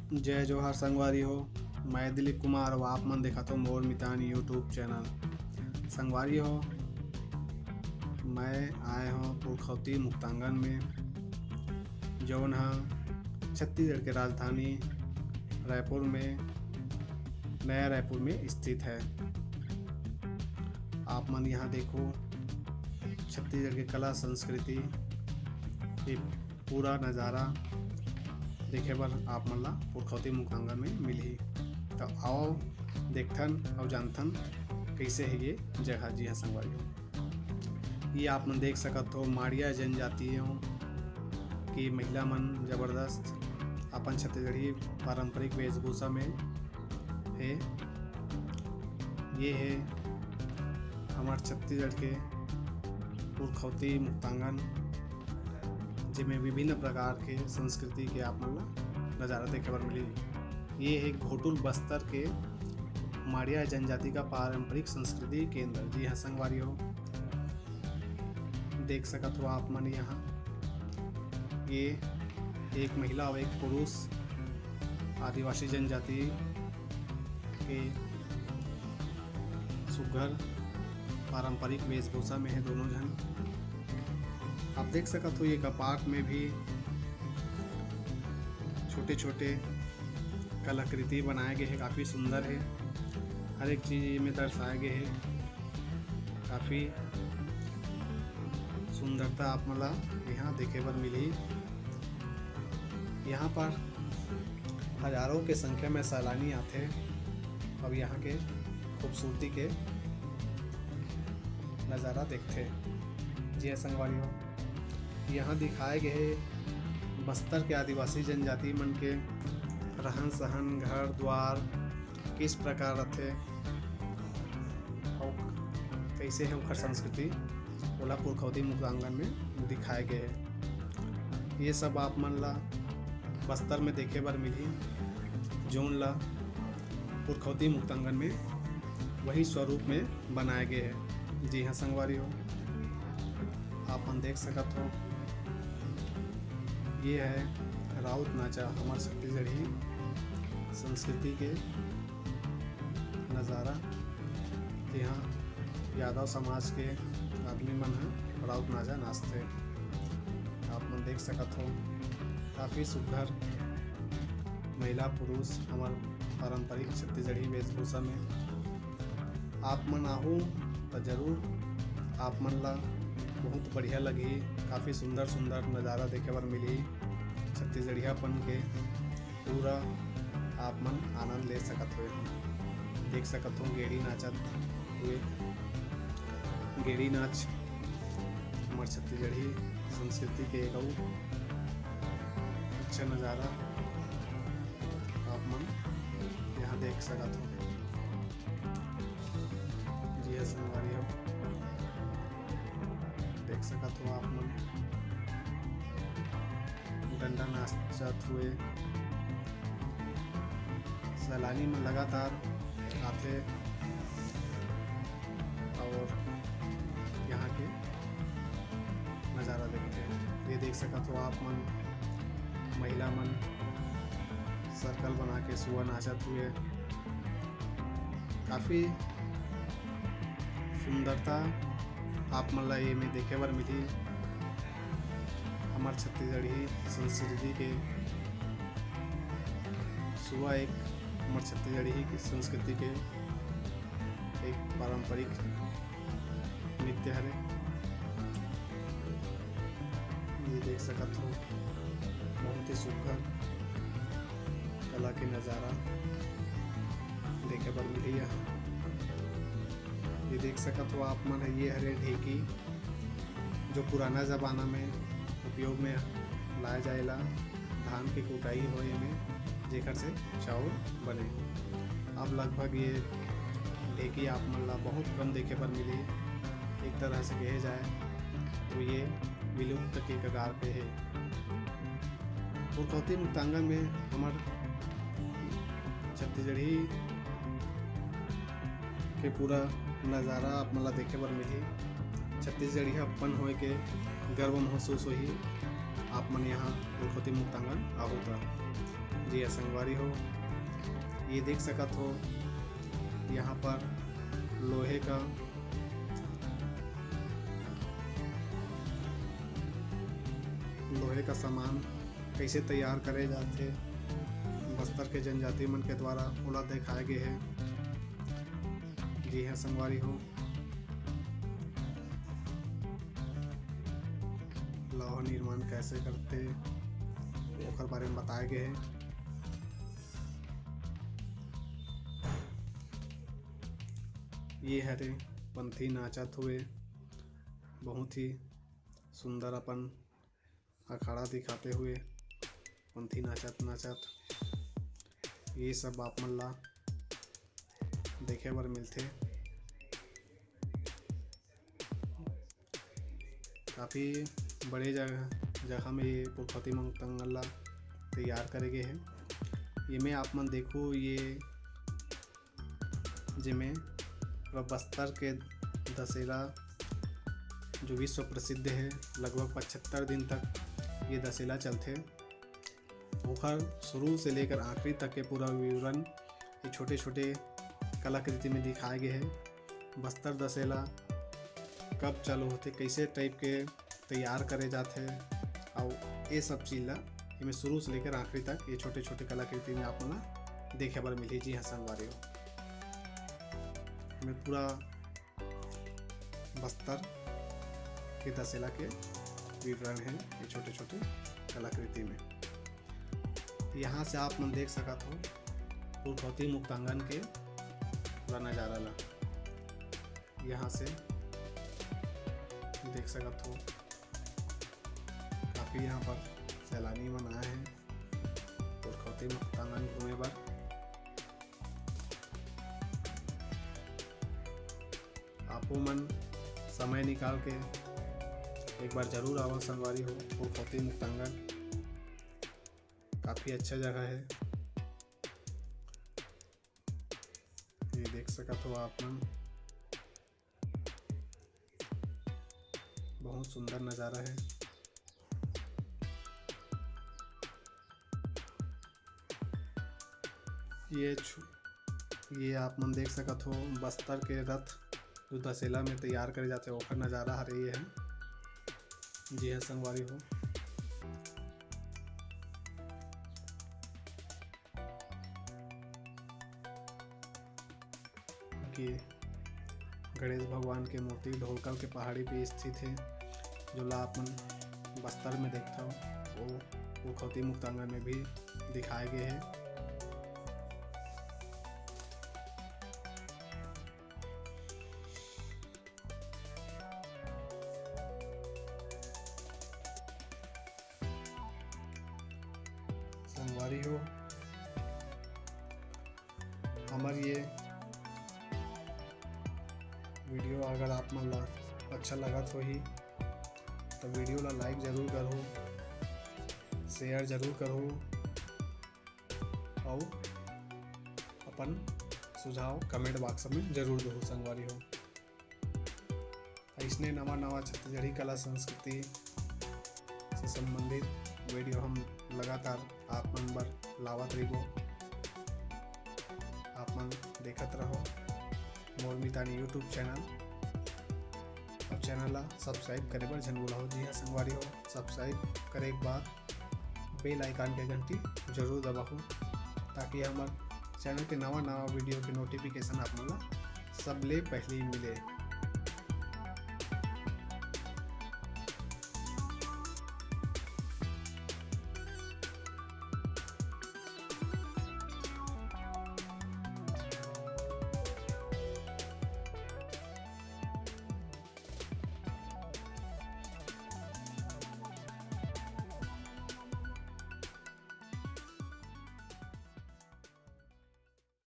जय जोहार संगवारी हो। मैं दिलीप कुमार और आप मन देखा तो मोर मितान यूट्यूब चैनल। संगवारी हो, मैं आए हूँ पुरखौती मुक्तांगन में, जौन छत्तीसगढ़ के राजधानी रायपुर में, नया रायपुर में स्थित है। आप मन यहाँ देखो छत्तीसगढ़ की कला संस्कृति ये पूरा नज़ारा देखे बर आप मन ला पुरखौती मुक्तांगन में मिलही। तो आओ देखथन और जानथन कैसे है ये जगह। जी हाँ संगवारी, ये आप मन देख सकत हो माड़िया जनजातियों की महिला मन जबरदस्त अपन छत्तीसगढ़ी पारंपरिक वेशभूषा में है। ये है हमारे छत्तीसगढ़ के पुरखौती मुक्तांगन, जिसमें विभिन्न प्रकार के संस्कृति के आप मन ला नज़ारा देखे बर मिली। ये एक घोटुल बस्तर के माड़िया जनजाति का पारंपरिक संस्कृति केंद्र। जी हाँ संगवारी हो, देख सकत हो आप मन यहाँ ये एक महिला और एक पुरुष आदिवासी जनजाति के सुघर पारंपरिक वेशभूषा में है दोनों जन। आप देख सकते हो ये कपाट में भी छोटे छोटे कलाकृति बनाए गए हैं, काफ़ी सुंदर है। हर एक चीज़ में दर्शाए गए हैं, काफ़ी सुंदरता आप मला यहाँ देखे बर मिली। यहाँ पर हजारों के संख्या में सैलानी आते हैं और यहाँ के खूबसूरती के नज़ारा देखते। जी हाँ संगवारी हो, यहाँ दिखाए गए बस्तर के आदिवासी जनजाति मन के रहन सहन, घर द्वार किस प्रकार रहते और कैसे है उनका संस्कृति ओला पुरखौती मुक्तांगन में दिखाए गए हैं। ये सब आप मन ला बस्तर में देखे बर मिली, जोन ला पुरखौती मुक्तांगन में वही स्वरूप में बनाए गए हैं। जी हाँ संगवारी हो, आप मन देख सकत हो ये है राउत नाचा, हमारे छत्तीसगढ़ी संस्कृति के नज़ारा। यहाँ यादव समाज के आदमी मन है राउत नाचा नाचते। आप मन देख सकत हो काफ़ी सुघर महिला पुरुष हमार पारंपरिक छत्तीसगढ़ी वेशभूषा में। आप मन आहू तो जरूर आप मन ला बहुत बढ़िया लगी। काफ़ी सुंदर सुंदर नज़ारा देखे बर मिली। छत्तीसगढ़ियापन के पूरा आप मन आनंद ले सकत हुए, देख सकत हो गेड़ी नाचत हुए। गेड़ी नाच हमारे छत्तीसगढ़ी संस्कृति के एक अच्छा नज़ारा आप मन यहाँ देख सकत हो। जी संगवारी हो, देख सकत हो आप मन डंडा नाचत हुए। सैलानी में लगातार आते और यहाँ के नज़ारा देखते हैं। ये देख सकत हो आप मन महिला मन सर्कल बना के सुबह नाचत हुए। काफ़ी सुंदरता आप मन ला ये में देखे बर मिली। हमारे छत्तीसगढ़ी संस्कृति के सुबह एक हमारे छत्तीसगढ़ी की संस्कृति के एक पारंपरिक नृत्य है। ये देख सकत हो बहुत ही सुघर कला के नज़ारा देखे बर मिली। ये देख सकत हो आप मन ये हरे ढेकी, जो पुराना ज़माना में उपयोग में लाया जाएला धान की कुटाई होए में, जेकर से चावल बने। अब लगभग ये ढेकी आप मन ला बहुत कम देखे पर मिली। एक तरह से कहे जाए तो ये विलुप्त के कगार पे है। पुरखौती मुक्तांगन में हमार छत्तीसगढ़ी के पूरा नज़ारा आप मन ला देखे बर मिली। छत्तीसगढ़ी अपन होए के गर्व महसूस होही। आप मन यहाँ पुरखौती मुक्तांगन आहूता। जी हाँ संगवारी हो, ये देख सकत हो यहाँ पर लोहे का सामान कैसे तैयार करे जाते बस्तर के जनजाति मन के द्वारा ओला दिखाए गए हैं। जी हाँ संगवारी हो, लौह निर्माण कैसे करते ओकर बारे में बताए गए हैं। ये हरे पंथी नाचत हुए बहुत ही सुंदर अपन अखाड़ा दिखाते हुए पंथी नाचत ये सब आप मन ला देखे बर मिलते। काफ़ी बड़े जगह में ये पुरखौती मुक्तांगन ला तैयार करे गए हैं। ये में आप मन देखो ये जिमें बस्तर के दशहरा जो विश्व प्रसिद्ध है, लगभग 75 दिन तक ये दशहरा चलते। ओखर शुरू से लेकर आखिरी तक के पूरा विवरण ये छोटे छोटे कलाकृति में दिखाए गए हैं। बस्तर दशहरा कब चालू होते, कैसे टाइप के तैयार करे जाते और ये सब चीज़ ला इनमें शुरू से लेकर आखिरी तक ये छोटे छोटे कलाकृति में आप मन देखे बर मिली। जी हाँ संगवारी हो, में पूरा बस्तर के दशहरा के विवरण है ये छोटे छोटे कलाकृति में। यहाँ से आप मन देख सकत हो पुरखौती मुक्तांगन के पूरा नज़ारा ला। यहाँ से देख सकत हो काफ़ी यहाँ पर सैलानी मन आए हैं पुरखौती मुक्तांगन घूमे बर। आपो मन समय निकाल के एक बार जरूर आओ संगवारी हो पुरखौती मुक्तांगन, काफ़ी अच्छा जगह है। ये देख सकत हो आप मन, बहुत सुंदर नज़ारा है। ये आप मन देख सकत हो बस्तर के रथ जो दशहरा में तैयार करे जाते हैं ओखर नज़ारा हरे ये है। जी हाँ संगवारी हो, कि गणेश भगवान की मूर्ति ढोलकल के पहाड़ी पे स्थित है जो ला अपन बस्तर में देखता हो वो पुरखौती मुक्तांगन में भी दिखाए गए हैं। संगवारी हो, हमारी ये वीडियो अगर आप मन ला अच्छा लगत हो ही तो वीडियो ला लाइक ज़रूर करो, शेयर ज़रूर करो और अपन सुझाव कमेंट बॉक्स में ज़रूर दो संगवारी हो। इसने नवा छत्तीसगढ़ी कला संस्कृति से संबंधित वीडियो हम लगातार आप मन बर लावत रहिबो। आप मन देखत रहो मोर मितानी यूट्यूब चैनल, और चैनल ला सब्सक्राइब करे बर झन भूलहो। जी हाँ संगवारी हो, सब्सक्राइब करे के बाद बेल आइकन के घंटी जरूर दबाओ ताकि हमार चैनल के नवा वीडियो के नोटिफिकेशन आप मन ला सबले पहले मिले।